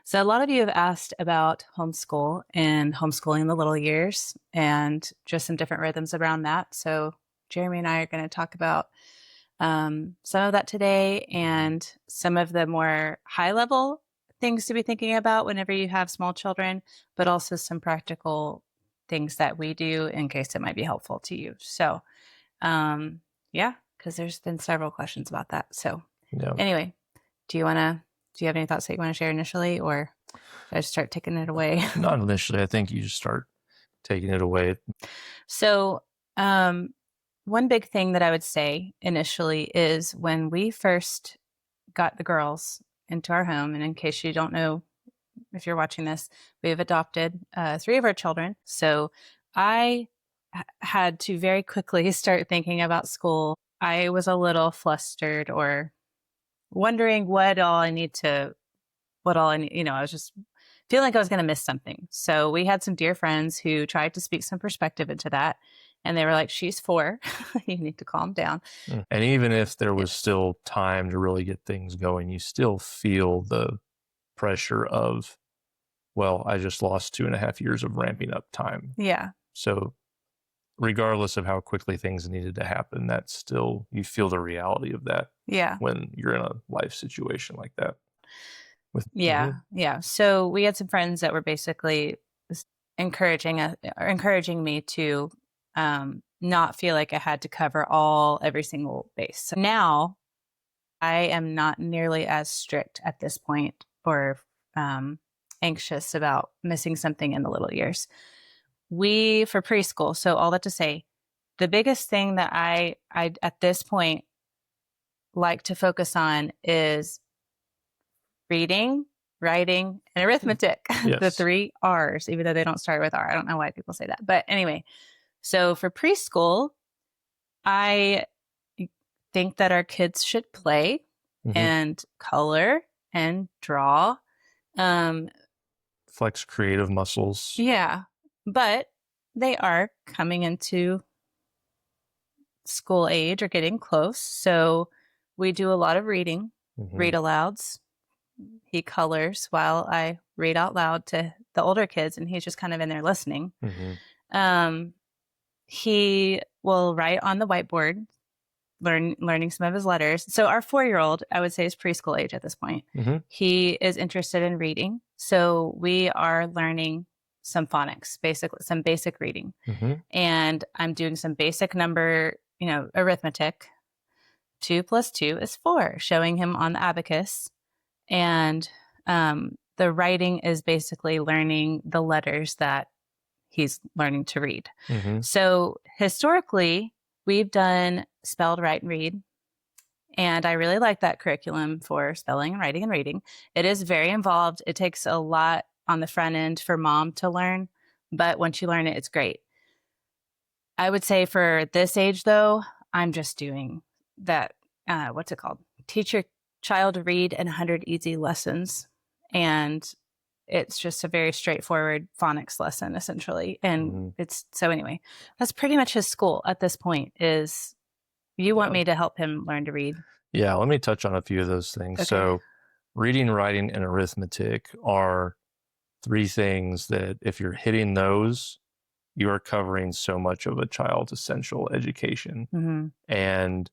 So, a lot of you have asked about homeschool and homeschooling the little years and just some different rhythms around that. So, Jeremy and I are going to talk about some of that today and some of the more high level things to be thinking about whenever you have small children, but also some practical things that we do in case it might be helpful to you. So, yeah, because there's been several questions about that. So, Yeah, anyway, do you have any thoughts that you want to share initially, or should I just start taking it away? not initially. I think you just start taking it away. So, um, one big thing that I would say initially is when we first got the girls into our home, and in case you don't know, if you're watching this, we have adopted three of our children. So I had to very quickly start thinking about school. I was a little flustered or wondering what all I need, I was just feeling like I was going to miss something. So we had some dear friends who tried to speak some perspective into that. And they were like, she's 4. You need to calm down. And even if there Yeah. was still time to really get things going, you still feel the pressure of, well, I just lost 2.5 years of ramping up time. Yeah. So regardless of how quickly things needed to happen, that's still, you feel the reality of that Yeah. when you're in a life situation like that. Yeah. Yeah. So we had some friends that were basically encouraging me to not feel like I had to cover every single base. So now I am not nearly as strict at this point or anxious about missing something in the little years. For preschool, so all that to say, the biggest thing that I at this point like to focus on is reading, writing, and arithmetic. The Yes. 3 R's, even though they don't start with R. I don't know why people say that. But anyway, so for preschool, I think that our kids should play Mm-hmm. and color and draw. Um, Flex creative muscles. yeah, but they are coming into school age or getting close. So we do a lot of reading, Mm-hmm. read alouds. He colors while I read out loud to the older kids, and he's just kind of in there listening. Mm-hmm. Um, he will write on the whiteboard, learning some of his letters. So our 4-year-old, I would say, is preschool age at this point. Mm-hmm. He is interested in reading, so we are learning some phonics, basically some basic reading, Mm-hmm. and I'm doing some basic arithmetic. 2 plus 2 is 4, showing him on the abacus. And the writing is basically learning the letters that he's learning to read. Mm-hmm. So historically, we've done spelled write and read. And I really like that curriculum for spelling and writing and reading. It is very involved. It takes a lot on the front end for mom to learn, but once you learn it, it's great. I would say for this age, though, I'm just doing that. What's it called? Teach your child to read in 100 easy lessons. And it's just a very straightforward phonics lesson, essentially. And Mm-hmm. anyway, that's pretty much his school at this point is you want Yeah. me to help him learn to read. Yeah, let me touch on a few of those things. Okay. So, reading, writing, and arithmetic are three things that if you're hitting those, you are covering so much of a child's essential education. Mm-hmm. And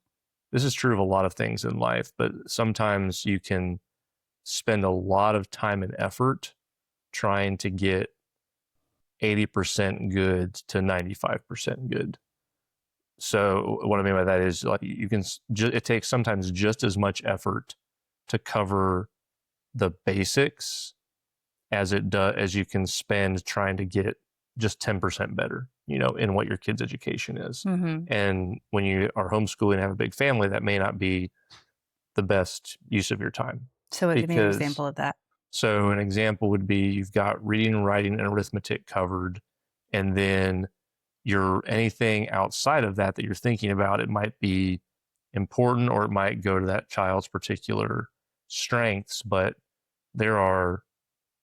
this is true of a lot of things in life, but sometimes you can spend a lot of time and effort trying to get 80% good to 95% good. So what I mean by that is like you can it takes sometimes just as much effort to cover the basics as you can spend trying to get just 10% better, in what your kid's education is. Mm-hmm. And when you are homeschooling and have a big family, that may not be the best use of your time. So give me an Because example of that. so an example would be you've got reading, writing, and arithmetic covered, and then anything outside of that you're thinking about, it might be important or it might go to that child's particular strengths, but there are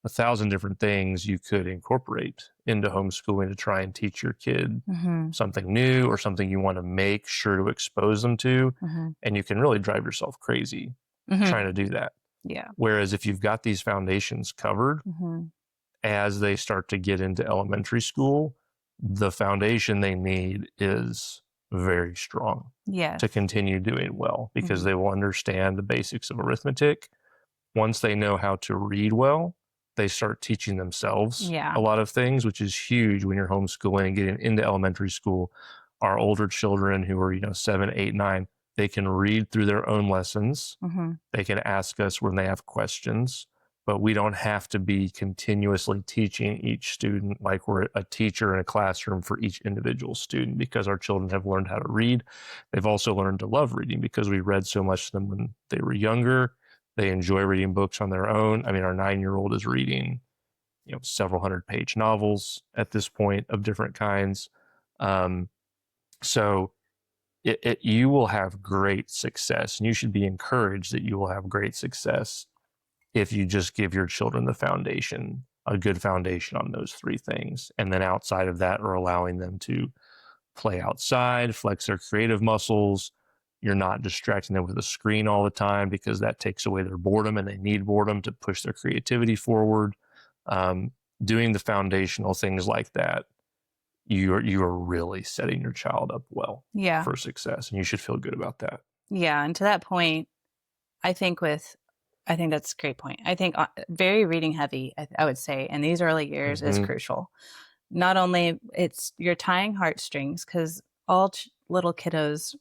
1,000 different things you could incorporate into homeschooling to try and teach your kid Mm-hmm. something new or something you want to make sure to expose them to. Mm-hmm. And you can really drive yourself crazy Mm-hmm. trying to do that. Yeah. Whereas if you've got these foundations covered, Mm-hmm. as they start to get into elementary school, the foundation they need is very strong Yes. to continue doing well, because Mm-hmm. they will understand the basics of arithmetic. Once they know how to read well, they start teaching themselves Yeah. a lot of things, which is huge when you're homeschooling and getting into elementary school. Our older children who are, 7, 8, 9, they can read through their own lessons. Mm-hmm. They can ask us when they have questions, but we don't have to be continuously teaching each student like we're a teacher in a classroom for each individual student, because our children have learned how to read. They've also learned to love reading because we read so much to them when they were younger. They enjoy reading books on their own. I mean, our 9-year-old is reading, several 100-page novels at this point of different kinds. Um, so you will have great success, and you should be encouraged that you will have great success if you just give your children the foundation, a good foundation on those three things. And then outside of that, are allowing them to play outside, flex their creative muscles. You're not distracting them with a screen all the time, because that takes away their boredom, and they need boredom to push their creativity forward. Um, Doing the foundational things like that, you are really setting your child up well Yeah. for success, and you should feel good about that. Yeah. And to that point, I think that's a great point. I think very reading heavy, I would say, in these early years is Mm-hmm. crucial. Not only you're tying heartstrings, because all little kiddos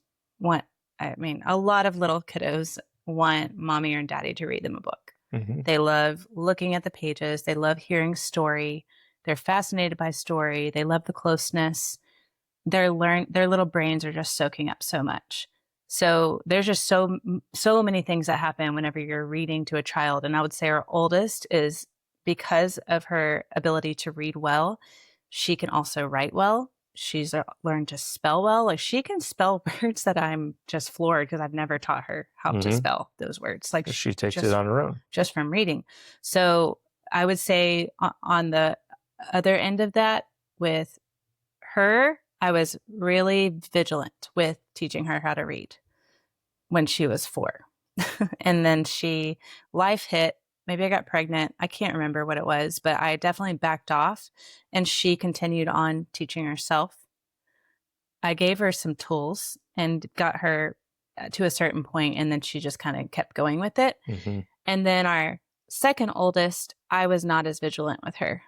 a lot of little kiddos want mommy or daddy to read them a book. Mm-hmm. They love looking at the pages. They love hearing story. They're fascinated by story. They love the closeness. Their little brains are just soaking up so much. So there's just so many things that happen whenever you're reading to a child. And I would say our oldest is, because of her ability to read well, she can also write well. She's learned to spell well. Like, she can spell words that I'm just floored, because I've never taught her how to Mm-hmm. spell those words. Like, She takes it on her own. just from reading. So I would say on the other end of that, with her, I was really vigilant with teaching her how to read when she was 4. And then life hit. Maybe I got pregnant. I can't remember what it was, but I definitely backed off, and she continued on teaching herself. I gave her some tools and got her to a certain point, and then she just kind of kept going with it. Mm-hmm. And then our second oldest, I was not as vigilant with her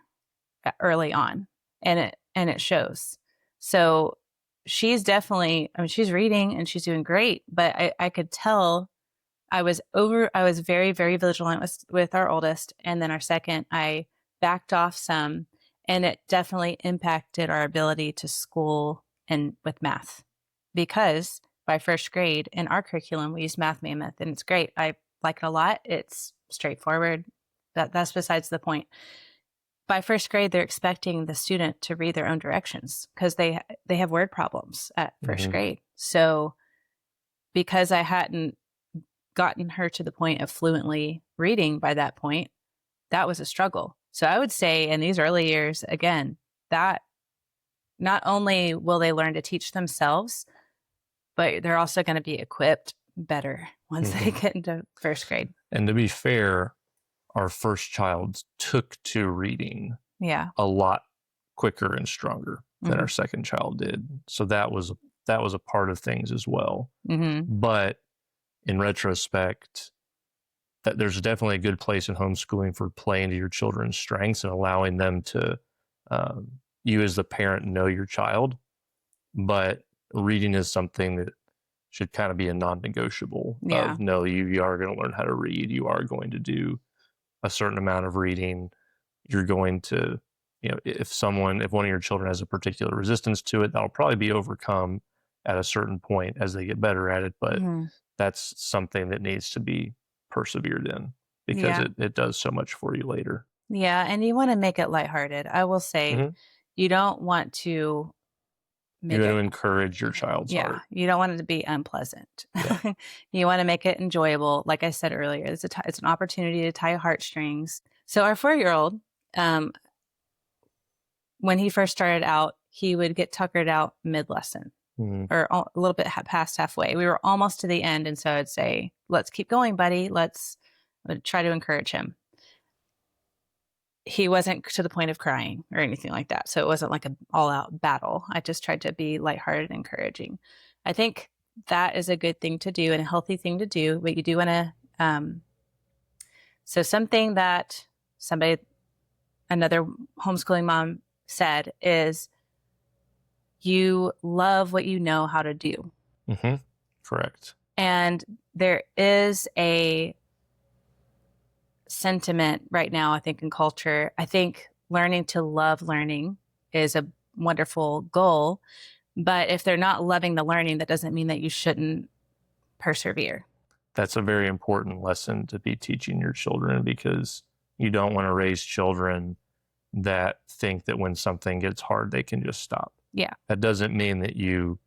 early on, and it shows. So she's definitely, she's reading and she's doing great, but I could tell I was very, very vigilant with our oldest. And then our second, I backed off some, and it definitely impacted our ability to school and with math, because by first grade in our curriculum, we use Math Mammoth, and it's great. I like it a lot. It's straightforward. That's besides the point. By first grade, they're expecting the student to read their own directions, because they have word problems at first Mm-hmm. grade. So because I hadn't gotten her to the point of fluently reading by that point, that was a struggle. So I would say in these early years, again, that not only will they learn to teach themselves, but they're also going to be equipped better once Mm-hmm. they get into first grade. And to be fair, our first child took to reading a lot quicker and stronger than our second child did. So that was a part of things as well. Mm-hmm. But in retrospect, that there's definitely a good place in homeschooling for playing to your children's strengths and allowing them to, you as the parent, know your child. But reading is something that should kind of be a non-negotiable. Yeah. Of, no, you are going to learn how to read. You are going to do a certain amount of reading. You're going to, if one of your children has a particular resistance to it, that'll probably be overcome at a certain point as they get better at it. But Mm-hmm. that's something that needs to be persevered in, because Yeah. it does so much for you later. Yeah. And you want to make it lighthearted. I will say, Mm-hmm. you don't want to You're going to encourage your child's heart. You don't want it to be unpleasant. Yeah. You want to make it enjoyable. Like I said earlier, it's an opportunity to tie heartstrings. So our 4-year-old, when he first started out, he would get tuckered out mid-lesson. Mm-hmm. Or a little bit past halfway. We were almost to the end. And so I'd say, let's keep going, buddy. Let's I would try to encourage him. He wasn't to the point of crying or anything like that. So it wasn't like an all out battle. I just tried to be lighthearted and encouraging. I think that is a good thing to do and a healthy thing to do, but you do want to, so something that another homeschooling mom said is you love what you know how to do. Mm-hmm. Correct. And there is a sentiment right now, I think, in culture. I think learning to love learning is a wonderful goal. But if they're not loving the learning, that doesn't mean that you shouldn't persevere. That's a very important lesson to be teaching your children, because you don't want to raise children that think that when something gets hard, they can just stop. Yeah. That doesn't mean that you're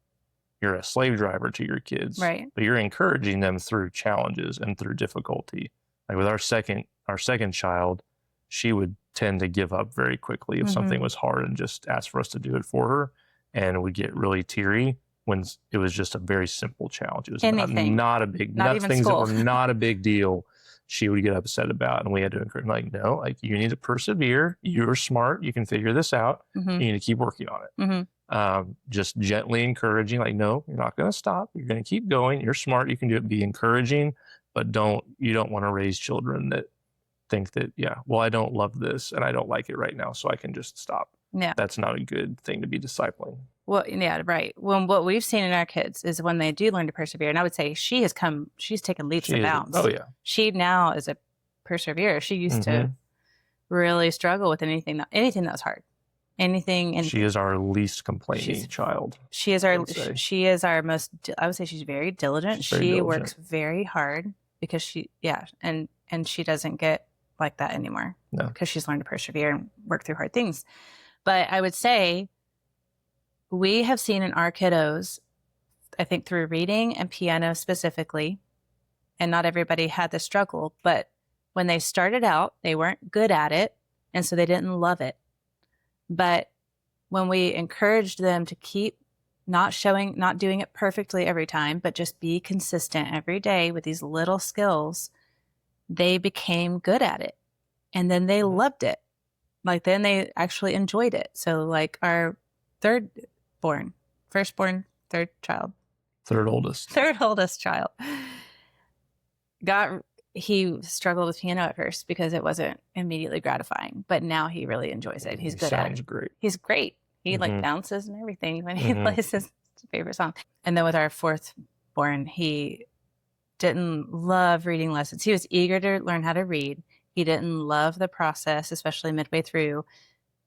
a slave driver to your kids, right? But you're encouraging them through challenges and through difficulty. Like with our second child, she would tend to give up very quickly if something was hard and just ask for us to do it for her, and would get really teary when it was just a very simple challenge. It was not a big, not even things school. that were not a big deal. She would get upset about, and we had to encourage, like, no, like, you need to persevere. You're smart. You can figure this out. You need to keep working on it. Just gently encouraging, like, no, you're not going to stop. You're going to keep going. You're smart. You can do it. Be encouraging, but you don't want to raise children that think that, well, I don't love this and I don't like it right now, so I can just stop. Yeah. That's not a good thing to be discipling. Well, yeah, right. Well, what we've seen in our kids is when they do learn to persevere, and I would say she's taken leaps and bounds. Oh, yeah. She now is a perseverer. She used to really struggle with anything that was hard. Anything. She is our least complaining child. She is our most, I would say she's very diligent. She works very hard because and she doesn't get like that anymore. No. Because she's learned to persevere and work through hard things. But I would say we have seen in our kiddos, I think through reading and piano specifically, and not everybody had the struggle, but when they started out, they weren't good at it, and so they didn't love it. But when we encouraged them to keep not doing it perfectly every time, but just be consistent every day with these little skills, they became good at it. And then they loved it. Like, then they actually enjoyed it. So like our third oldest child he struggled with piano at first because it wasn't immediately gratifying, but now he really enjoys it. He's good at it. Sounds great. He's great. He like bounces and everything when he plays his favorite song. And then with our fourthborn, he didn't love reading lessons. He was eager to learn how to read. He didn't love the process, especially midway through.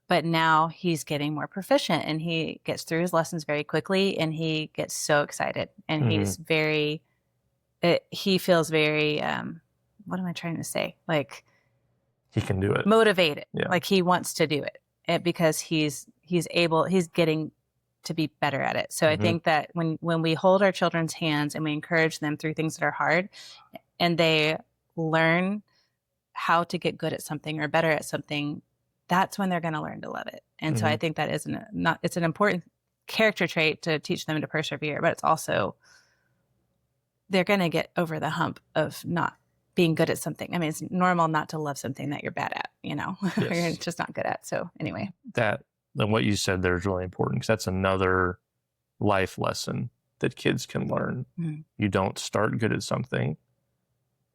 But now he's getting more proficient, and he gets through his lessons very quickly, and he gets so excited. And he feels very, what am I trying to say? Like, he can do it. Motivated. Yeah. Like, he wants to do it because he's getting to be better at it. So I think that when we hold our children's hands and we encourage them through things that are hard, and they learn how to get good at something or better at something, that's when they're going to learn to love it. And so I think that it's an important character trait to teach them to persevere, but it's also, they're going to get over the hump of not being good at something. I mean, it's normal not to love something that you're bad at, or you're just not good at. So anyway. Then what you said there is really important, because that's another life lesson that kids can learn. You don't start good at something.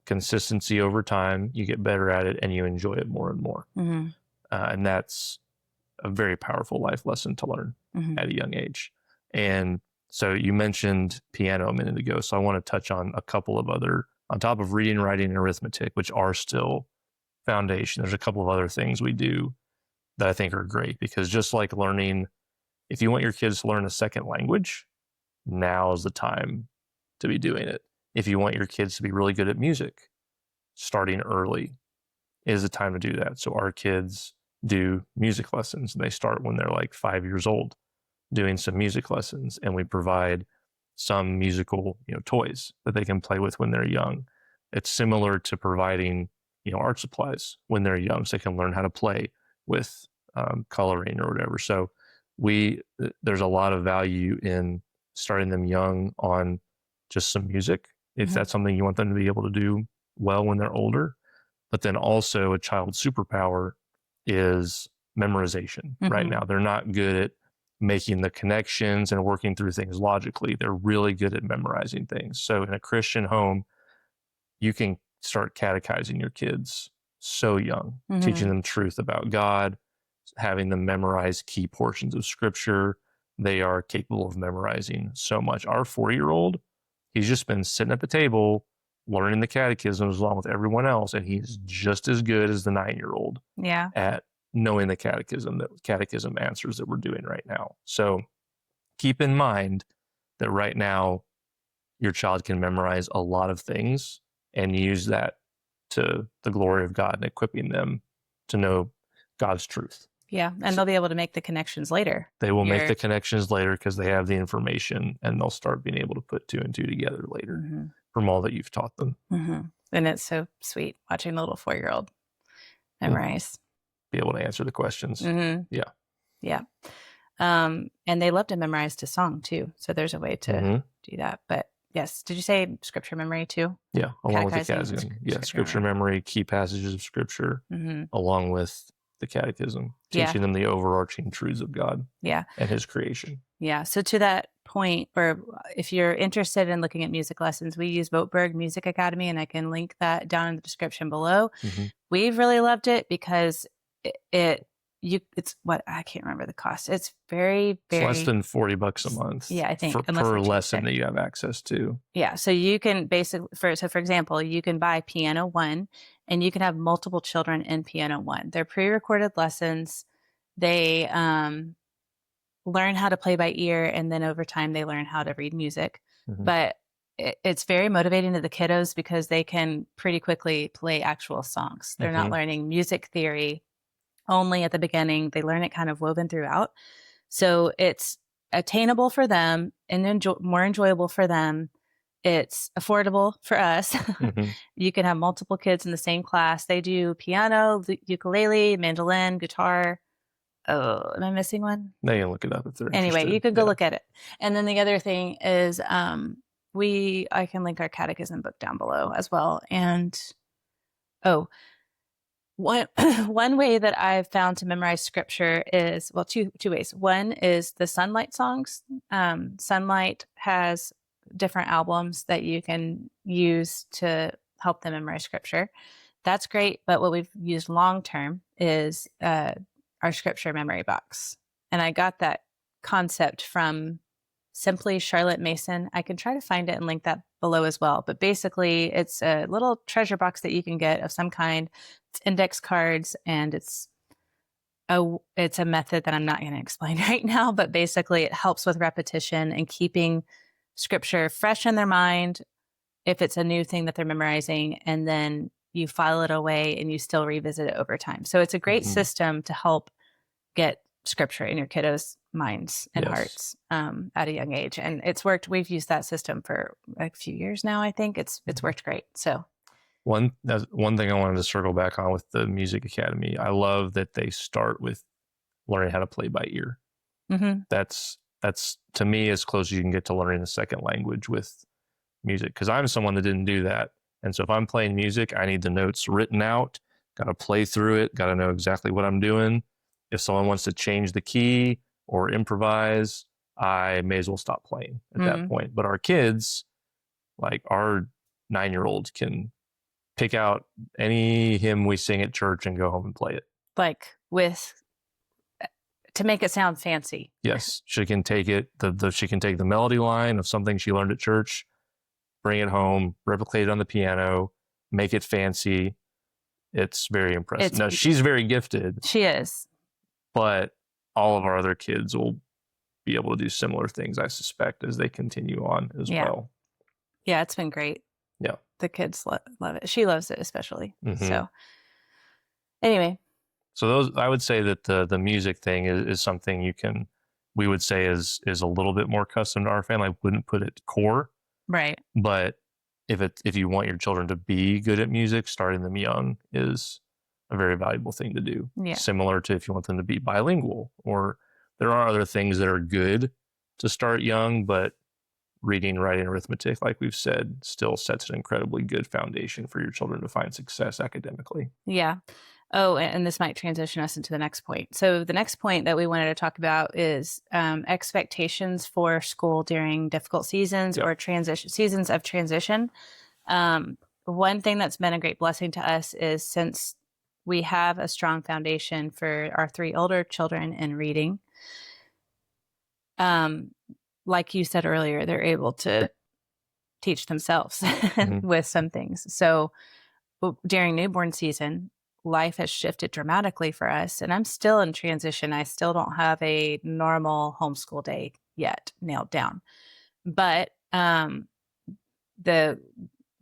Consistency over time, you get better at it and you enjoy it more and more. And that's a very powerful life lesson to learn at a young age. And so you mentioned piano a minute ago. So I want to touch on a couple of other, on top of reading, writing, and arithmetic, which are still foundation. There's a couple of other things we do that I think are great, because just like learning, if you want your kids to learn a second language, now is the time to be doing it. If you want your kids to be really good at music, starting early is the time to do that. So our kids do music lessons. They start when they're like 5 years old, doing some music lessons, and we provide some musical, toys that they can play with when they're young. It's similar to providing, art supplies when they're young, so they can learn how to play with coloring or whatever. So there's a lot of value in starting them young on just some music, if that's something you want them to be able to do well when they're older. But then also a child's superpower is memorization. Right now, they're not good at making the connections and working through things logically. They're really good at memorizing things. So in a Christian home, you can start catechizing your kids so young, teaching them truth about God, having them memorize key portions of scripture. They are capable of memorizing so much. Our 4-year-old, he's just been sitting at the table learning the catechisms along with everyone else, and he's just as good as the 9-year-old at knowing the catechism answers that we're doing right now. So keep in mind that right now your child can memorize a lot of things and use that to the glory of God and equipping them to know God's truth. Yeah. And they'll be able to make the connections later. They will make the connections later because they have the information, and they'll start being able to put 2 and 2 together later from all that you've taught them. And it's so sweet watching the little 4-year-old memorize. Be able to answer the questions. Yeah. Yeah. And they love to memorize to song too. So there's a way to do that. But yes, did you say scripture memory too? Yeah, along with the catechism. Yeah, scripture memory, key passages of scripture, along with the catechism, teaching them the overarching truths of God and his creation. Yeah, so to that point, or if you're interested in looking at music lessons, we use Voteberg Music Academy, and I can link that down in the description below. We've really loved it because it's what, I can't remember the cost. It's very, very, it's less than $40 a month. Yeah, I think per lesson that you have access to. Yeah, so you can basically, for example, you can buy Piano 1, and you can have multiple children in Piano 1. They're pre-recorded lessons. They learn how to play by ear, and then over time they learn how to read music. But it's very motivating to the kiddos because they can pretty quickly play actual songs. They're not learning music theory only at the beginning. They learn it kind of woven throughout. So it's attainable for them and more enjoyable for them. It's affordable for us. You can have multiple kids in the same class. They do piano, ukulele, mandolin, guitar. Oh, am I missing one? No, you can look it up if they're Anyway, interested. you could go look at it. And then the other thing is I can link our catechism book down below as well. And one way that I've found to memorize scripture is, well, two ways. One is the Sunlight songs. Sunlight has different albums that you can use to help them memorize scripture. That's great. But what we've used long term is our scripture memory box. And I got that concept from Simply Charlotte Mason. I can try to find it and link that below as well. But basically, it's a little treasure box that you can get of some kind. It's index cards, and it's a method that I'm not going to explain right now. But basically, it helps with repetition and keeping scripture fresh in their mind if it's a new thing that they're memorizing, and then you file it away and you still revisit it over time. So it's a great system to help get scripture in your kiddos' minds and hearts at a young age. And it's worked. We've used that system for a few years now. I think it's worked great. So one thing I wanted to circle back on with the Music Academy, I love that they start with learning how to play by ear. That's to me as close as you can get to learning a second language with music, because I'm someone that didn't do that. And so if I'm playing music, I need the notes written out, got to play through it, got to know exactly what I'm doing. If someone wants to change the key or improvise, I may as well stop playing at that point. But our kids, like our 9-year-old, can pick out any hymn we sing at church and go home and play it. Like to make it sound fancy. Yes, she can take it. She can take the melody line of something she learned at church, bring it home, replicate it on the piano, make it fancy. It's very impressive. Now, she's very gifted. She is. But all of our other kids will be able to do similar things, I suspect, as they continue on as well. Yeah, it's been great. Yeah. The kids love it. She loves it especially. So anyway. So I would say that the music thing is something we would say is a little bit more custom to our family. I wouldn't put it core. Right. But if you want your children to be good at music, starting them young is a very valuable thing to do. Yeah. Similar to if you want them to be bilingual, or there are other things that are good to start young, but reading, writing, arithmetic, like we've said, still sets an incredibly good foundation for your children to find success academically. Yeah. Oh, and this might transition us into the next point. So the next point that we wanted to talk about is expectations for school during difficult seasons or seasons of transition. One thing that's been a great blessing to us is since we have a strong foundation for our 3 older children in reading, like you said earlier, they're able to teach themselves with some things. So during newborn season, life has shifted dramatically for us, and I'm still in transition. I still don't have a normal homeschool day yet nailed down. But the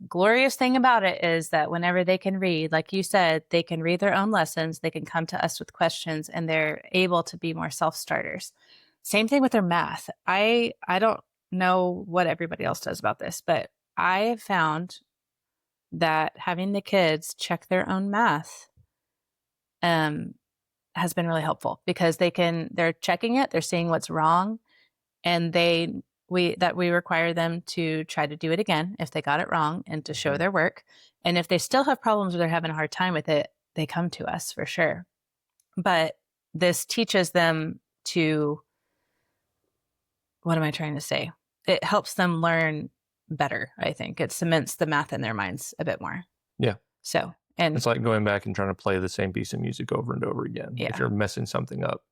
glorious thing about it is that whenever they can read, like you said, they can read their own lessons, they can come to us with questions, and they're able to be more self-starters. Same thing with their math. I don't know what everybody else does about this, but I have found that having the kids check their own math has been really helpful because they're checking it, they're seeing what's wrong, and we require them to try to do it again if they got it wrong and to show their work. And if they still have problems or they're having a hard time with it, they come to us for sure. But this teaches them to, what am I trying to say? It helps them learn better, I think. It cements the math in their minds a bit more. Yeah. So, and it's like going back and trying to play the same piece of music over and over again. Yeah. If you're messing something up,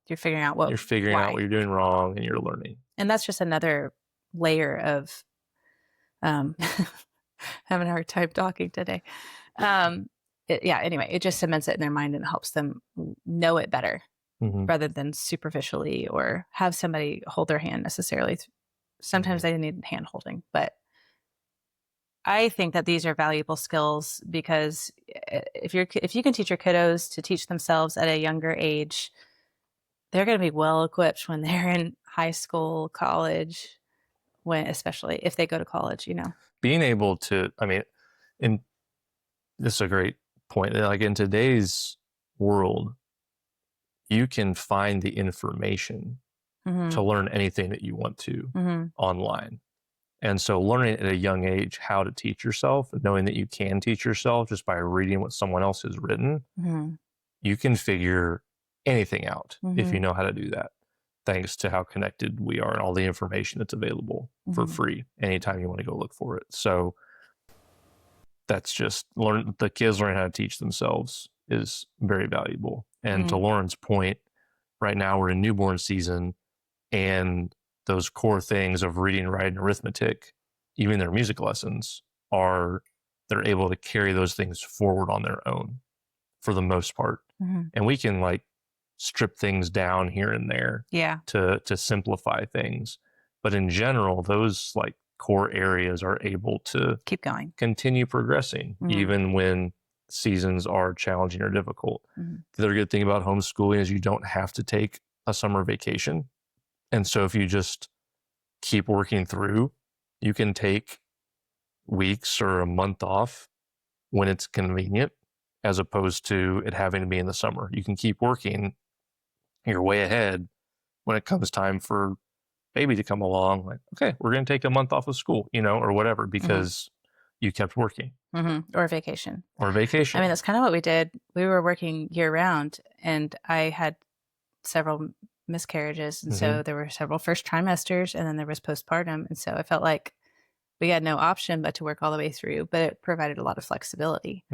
you're figuring out what you're doing wrong, and you're learning. And that's just another layer of having a hard time talking today. Anyway, it just cements it in their mind and helps them know it better rather than superficially or have somebody hold their hand necessarily. Sometimes they need hand holding, but I think that these are valuable skills because if you can teach your kiddos to teach themselves at a younger age, they're going to be well equipped when they're in high school, college, especially if they go to college, Being able to, and this is a great point. Like in today's world, you can find the information to learn anything that you want to online. And so learning at a young age how to teach yourself, knowing that you can teach yourself just by reading what someone else has written, you can figure anything out if you know how to do that, thanks to how connected we are and all the information that's available for free anytime you want to go look for it. So that's just the kids learning how to teach themselves is very valuable. And to Lauren's point, right now we're in newborn season, and those core things of reading, writing, arithmetic, even their music lessons, they're able to carry those things forward on their own for the most part. And we can like strip things down here and there to simplify things. But in general, those like core areas are able to keep going, continue progressing, even when seasons are challenging or difficult. The other good thing about homeschooling is you don't have to take a summer vacation. And so if you just keep working through, you can take weeks or a month off when it's convenient, as opposed to it having to be in the summer. You can keep working. You're way ahead when it comes time for baby to come along. Like, okay, we're going to take a month off of school, or whatever, because you kept working. Or vacation. That's kind of what we did. We were working year round, and I had several miscarriages. And so there were several first trimesters, and then there was postpartum. And so I felt like we had no option but to work all the way through, but it provided a lot of flexibility.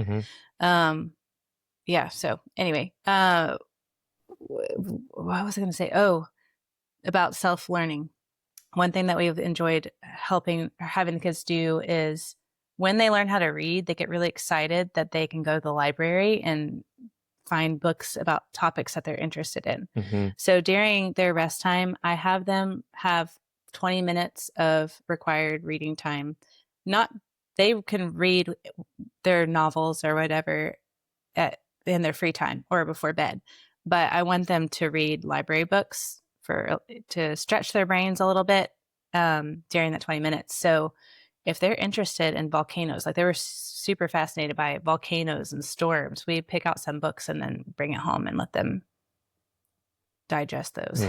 So anyway, what was I going to say? About self-learning. One thing that we've enjoyed having the kids do is when they learn how to read, they get really excited that they can go to the library and find books about topics that they're interested in. So during their rest time, I have them have 20 minutes of required reading time. They can read their novels or whatever in their free time or before bed, but I want them to read library books to stretch their brains a little bit during that 20 minutes. So if they're interested in volcanoes, like they were super fascinated by volcanoes and storms, we pick out some books and then bring it home and let them digest those.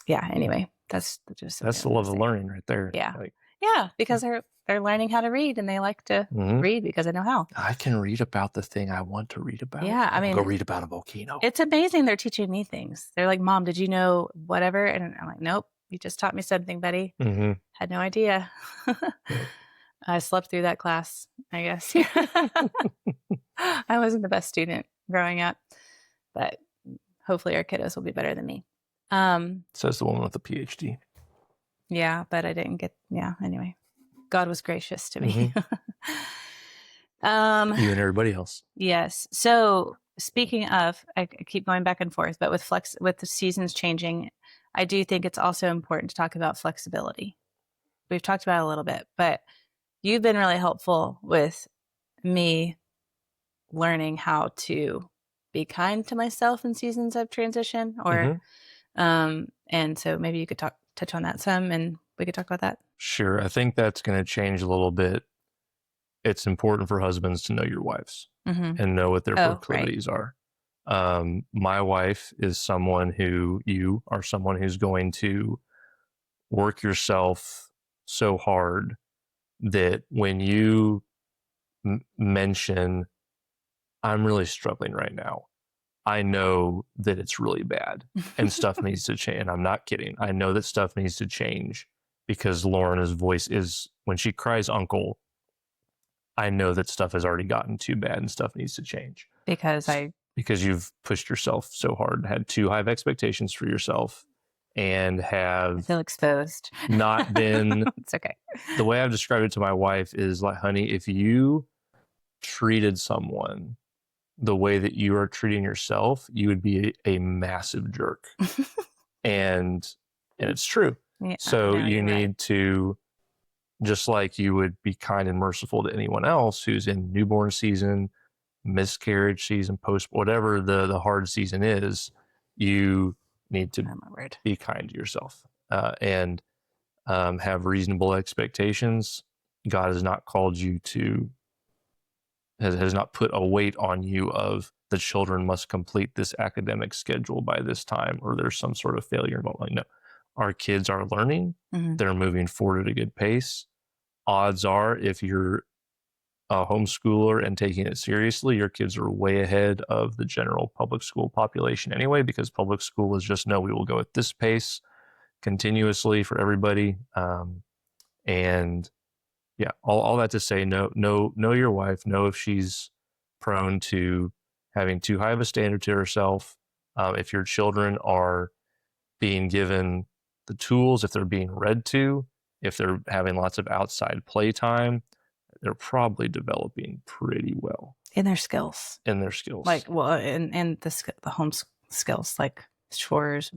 Anyway, That's just something That's I the wanted love to of say. learning right there. Yeah. Like, Yeah, because they're learning how to read and they like to mhm. read because they know how. I can read about the thing I want to read about. Yeah, I I will go mean, read about a volcano. it's amazing they're teaching me things. They're like, "Mom, did you know whatever?" And I'm like, "Nope, you just taught me something, buddy. Mhm. Had no idea." Yep. I slept through that class, I guess. I wasn't the best student growing up, but hopefully our kiddos will be better than me. Says the woman with a PhD. Yeah, but I didn't get, yeah, anyway. God was gracious to me. You and everybody else. Yes. So speaking of, I keep going back and forth, but with the seasons changing, I do think it's also important to talk about flexibility. We've talked about it a little bit, but you've been really helpful with me learning how to be kind to myself in seasons of transition, or and so maybe you could touch on that some, and we could talk about that. Sure. I think that's going to change a little bit. It's important for husbands to know your wives and know what their proclivities are. My wife is someone you are someone who's going to work yourself so hard that when you mention, I'm really struggling right now, I know that it's really bad and stuff needs to change. And I'm not kidding. I know that stuff needs to change because Lauren's voice is, when she cries uncle, I know that stuff has already gotten too bad and stuff needs to change. Because you've pushed yourself so hard, had too high of expectations for yourself, and I feel exposed. not been. It's okay. The way I've described it to my wife is like, honey, if you treated someone the way that you are treating yourself, you would be a massive jerk. and it's true. Yeah, so no, you you're need right. to, just like you would be kind and merciful to anyone else who's in newborn season, miscarriage season, post, whatever the hard season is, you need to Oh, my word. be kind to yourself and have reasonable expectations. God has not called you to, has not put a weight on you of the children must complete this academic schedule by this time or there's some sort of failure involved. Like, no, our kids are learning. They're moving forward at a good pace. Odds are, if you're a homeschooler and taking it seriously, your kids are way ahead of the general public school population anyway, because public school is just, no, we will go at this pace continuously for everybody. And yeah, all that to say, know your wife, know if she's prone to having too high of a standard to herself. If your children are being given the tools, if they're being read to, if they're having lots of outside playtime, they're probably developing pretty well in their skills. Like, well, and the home skills, like chores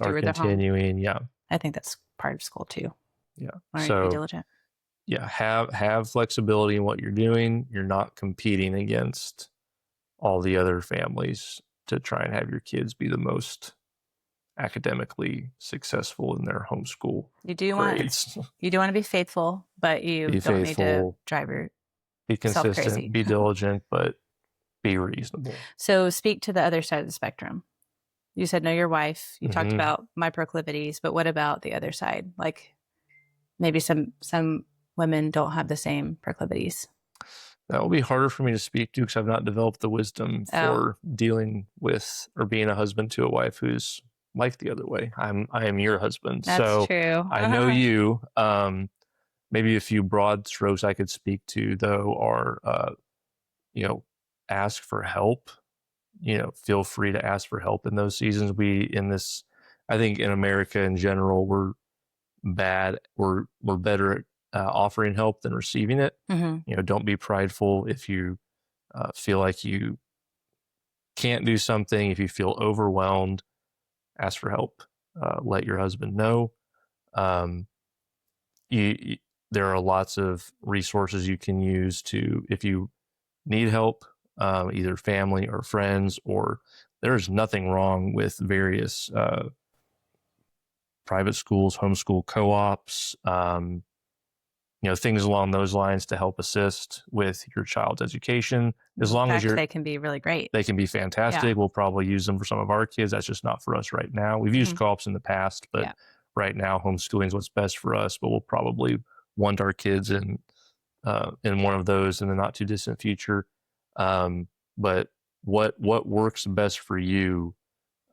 are continuing. Yeah, I think that's part of school too. Yeah. So be diligent. Yeah, have flexibility in what you're doing. You're not competing against all the other families to try and have your kids be the most academically successful in their homeschool grades. You do want to be faithful, but you don't need to drive your be consistent, crazy. Be diligent, but be reasonable. So speak to the other side of the spectrum. You said know your wife. You talked about my proclivities, but what about the other side? Like maybe some women don't have the same proclivities. That will be harder for me to speak to because I've not developed the wisdom for dealing with or being a husband to a wife who's like the other way. I am your husband. That's true. I know you. Maybe a few broad strokes I could speak to, though, are, ask for help. Feel free to ask for help in those seasons. I think in America in general, we're better at offering help than receiving it. Don't be prideful if you feel like you can't do something. If you feel overwhelmed, ask for help. Let your husband know. There are lots of resources you can use if you need help, either family or friends, or there's nothing wrong with various private schools, homeschool co-ops, things along those lines to help assist with your child's education. As long as they can be really great. They can be fantastic. Yeah. We'll probably use them for some of our kids. That's just not for us right now. We've used co-ops in the past, but right now homeschooling is what's best for us, but we'll probably want our kids in one of those in the not too distant future. But what works best for you,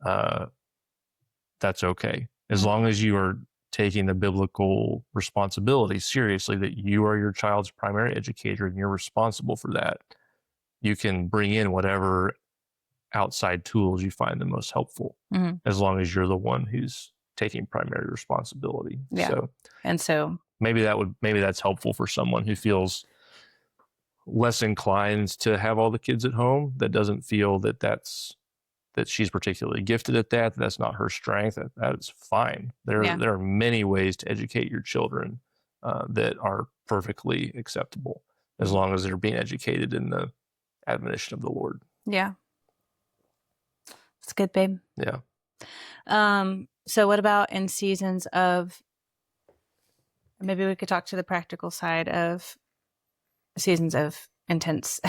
that's okay. As long as you are taking the biblical responsibility seriously, that you are your child's primary educator and you're responsible for that, you can bring in whatever outside tools you find the most helpful, as long as you're the one who's taking primary responsibility. Yeah. So, and so maybe that's helpful for someone who feels less inclined to have all the kids at home, that doesn't feel that she's particularly gifted at that's not her strength. That's fine. There are many ways to educate your children that are perfectly acceptable, as long as they're being educated in the admonition of the Lord. Yeah. It's good, babe. Yeah. So what about in seasons of, maybe we could talk to the practical side of seasons of intense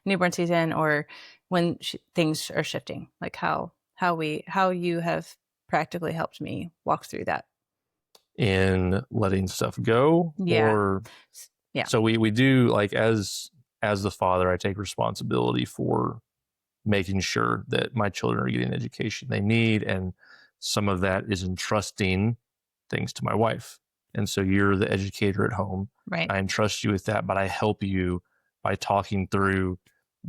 newborn season, or when things are shifting, like how you have practically helped me walk through that. In letting stuff go? Yeah. So we do, like, as the father, I take responsibility for making sure that my children are getting the education they need, and some of that is entrusting things to my wife. And so you're the educator at home. Right. I entrust you with that, but I help you by talking through,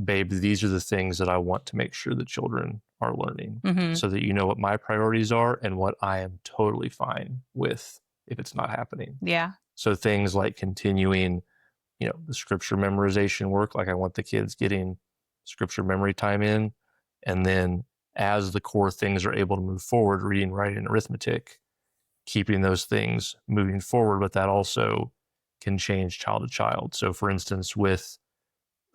babe, these are the things that I want to make sure the children are learning, so that you know what my priorities are and what I am totally fine with if it's not happening. Yeah. So things like continuing, the scripture memorization work, like I want the kids getting scripture memory time in. And then as the core things are able to move forward, reading, writing, and arithmetic, keeping those things moving forward, but that also can change child to child. So for instance, with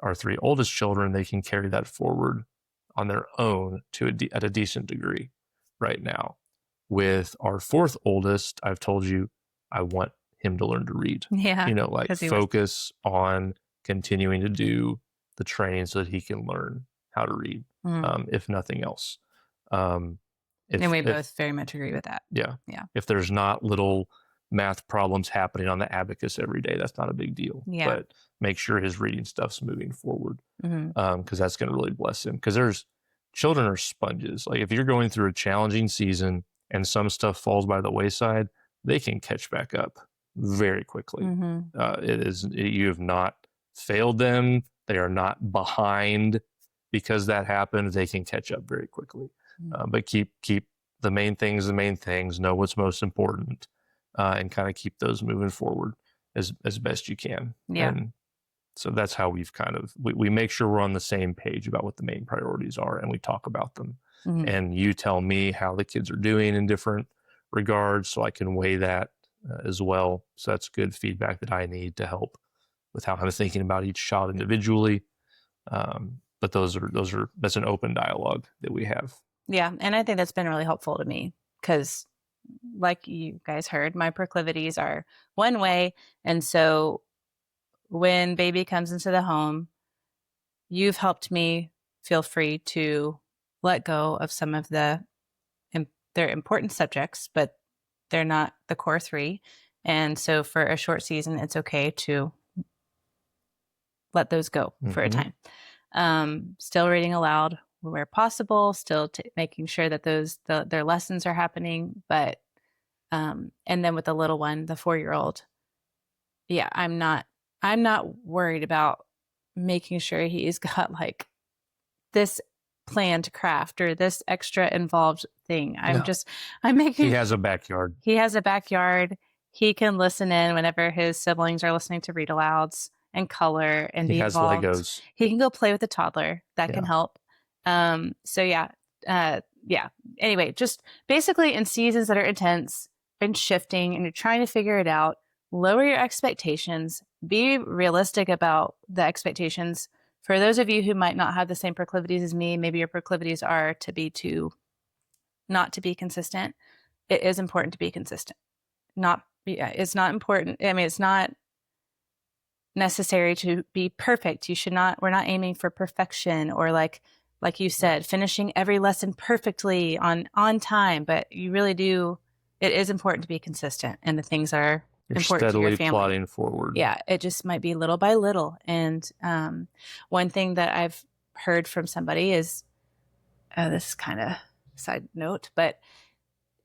our 3 oldest children, they can carry that forward on their own at a decent degree right now. With our 4th oldest, I've told you, I want him to learn to read. Yeah. Like focus on continuing to do the training so that he can learn how to read, if nothing else. And we both very much agree with that. Yeah. Yeah. If there's not little math problems happening on the abacus every day, that's not a big deal. Yeah. But make sure his reading stuff's moving forward, because that's going to really bless him. Because children are sponges. Like if you're going through a challenging season and some stuff falls by the wayside, they can catch back up very quickly. You have not failed them. They are not behind because that happened. They can catch up very quickly. But keep the main things, know what's most important, and kind of keep those moving forward as best you can. Yeah. And so that's how we've we make sure we're on the same page about what the main priorities are, and we talk about them. And you tell me how the kids are doing in different regards, so I can weigh that as well. So that's good feedback that I need to help with how I'm thinking about each child individually. But that's an open dialogue that we have. Yeah. And I think that's been really helpful to me because, like you guys heard, my proclivities are one way. And so when baby comes into the home, you've helped me feel free to let go of some of they're important subjects, but they're not the core 3. And so for a short season, it's okay to let those go for a time. Still reading aloud where possible, still making sure that their lessons are happening. But, and then with the little one, the 4-year-old, yeah, I'm not worried about making sure he's got like this planned craft or this extra involved thing. I'm making. He has a backyard. He can listen in whenever his siblings are listening to read alouds and color and be involved. He has Legos. He can go play with a toddler. That can help. So yeah. Anyway, just basically in seasons that are intense and shifting and you're trying to figure it out, lower your expectations, be realistic about the expectations. For those of you who might not have the same proclivities as me, maybe your proclivities are not to be consistent. It is important to be consistent. It's not important. I mean, it's not necessary to be perfect. We're not aiming for perfection or like you said, finishing every lesson perfectly on time, but you really do it is important to be consistent and the things that are You're important to your steadily family. plodding forward. Yeah, it just might be little by little. And one thing that I've heard from somebody is, this is kind of side note, but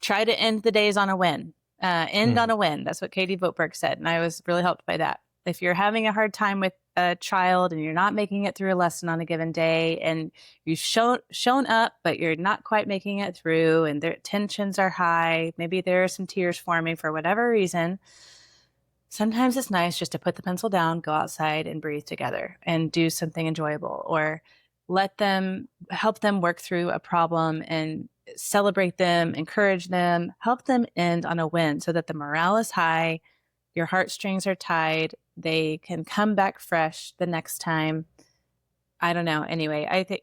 try to end the days on a win. End on a win. That's what Katie Votberg said. And I was really helped by that. If you're having a hard time with a child and you're not making it through a lesson on a given day and you've shown up, but you're not quite making it through and their tensions are high, maybe there are some tears forming for whatever reason, sometimes it's nice just to put the pencil down, go outside and breathe together and do something enjoyable, or help them work through a problem and celebrate them, encourage them, help them end on a win so that the morale is high, your heartstrings are tied, they can come back fresh the next time. I don't know. Anyway, I think,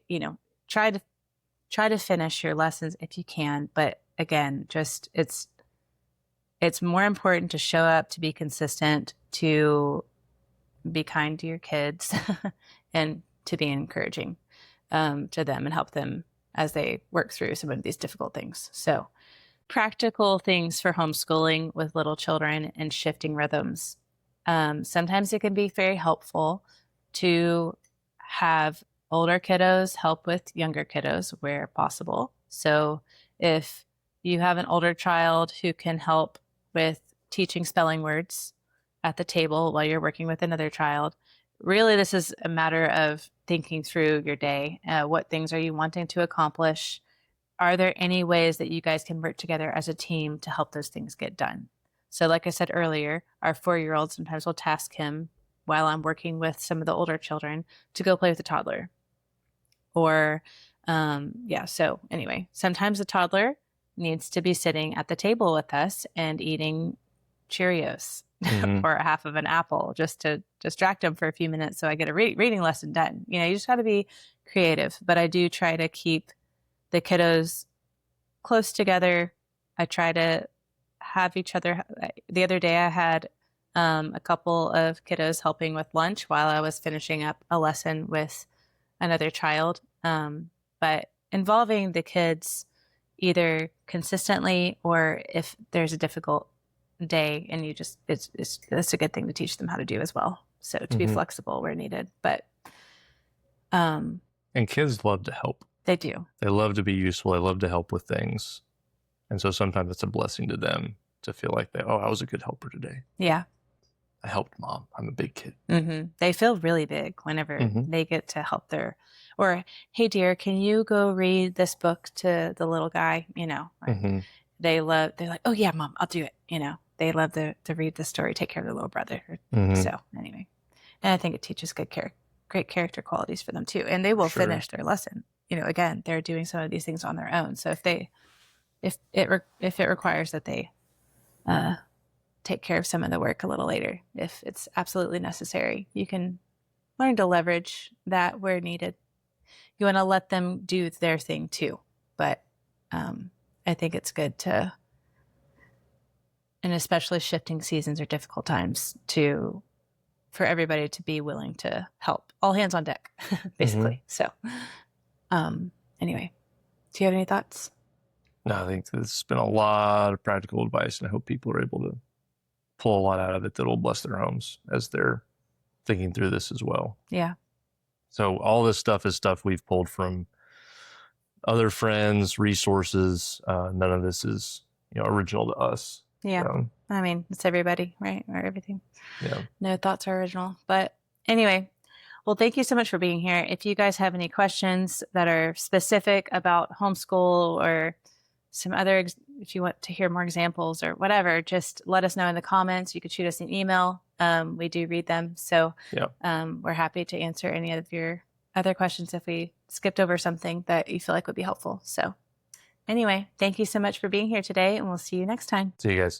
try to finish your lessons if you can. But again, just it's more important to show up, to be consistent, to be kind to your kids and to be encouraging to them and help them as they work through some of these difficult things. So practical things for homeschooling with little children and shifting rhythms. Sometimes it can be very helpful to have older kiddos help with younger kiddos where possible. So if you have an older child who can help with teaching spelling words at the table while you're working with another child, really this is a matter of thinking through your day. What things are you wanting to accomplish? Are there any ways that you guys can work together as a team to help those things get done? So like I said earlier, our 4-year-old, sometimes will task him while I'm working with some of the older children to go play with the toddler. Or, so anyway, sometimes the toddler needs to be sitting at the table with us and eating Cheerios or a half of an apple just to distract him for a few minutes so I get a reading lesson done. You just got to be creative. But I do try to keep the kiddos close together. I try to have each other. The other day I had a couple of kiddos helping with lunch while I was finishing up a lesson with another child. But involving the kids either consistently or if there's a difficult day and it's a good thing to teach them how to do as well. So to be flexible where needed. But and kids love to help. They do. They love to be useful. They love to help with things. And so sometimes it's a blessing to them to feel like I was a good helper today. Yeah. I helped mom. I'm a big kid. They feel really big whenever they get to help or, hey dear, can you go read this book to the little guy? They're like, oh yeah, mom, I'll do it. They love to read the story, take care of their little brother. So anyway, and I think it teaches great character qualities for them too. And they will finish their lesson. Again, they're doing some of these things on their own. So if it requires that they take care of some of the work a little later, if it's absolutely necessary, you can learn to leverage that where needed. You want to let them do their thing too. But I think it's good to, and especially shifting seasons or difficult times, for everybody to be willing to help. All hands on deck, basically. So anyway, do you have any thoughts? No, I think there's been a lot of practical advice, and I hope people are able to pull a lot out of it that will bless their homes as they're thinking through this as well. Yeah. So all this stuff is stuff we've pulled from other friends, resources. None of this is, original to us. Yeah. So, I mean, it's everybody, right? Or everything. Yeah. No thoughts are original. But anyway, well, thank you so much for being here. If you guys have any questions that are specific about homeschool or some other, if you want to hear more examples or whatever, just let us know in the comments. You could shoot us an email. We do read them. So we're happy to answer any of your other questions if we skipped over something that you feel like would be helpful. So anyway, thank you so much for being here today, and we'll see you next time. See you guys.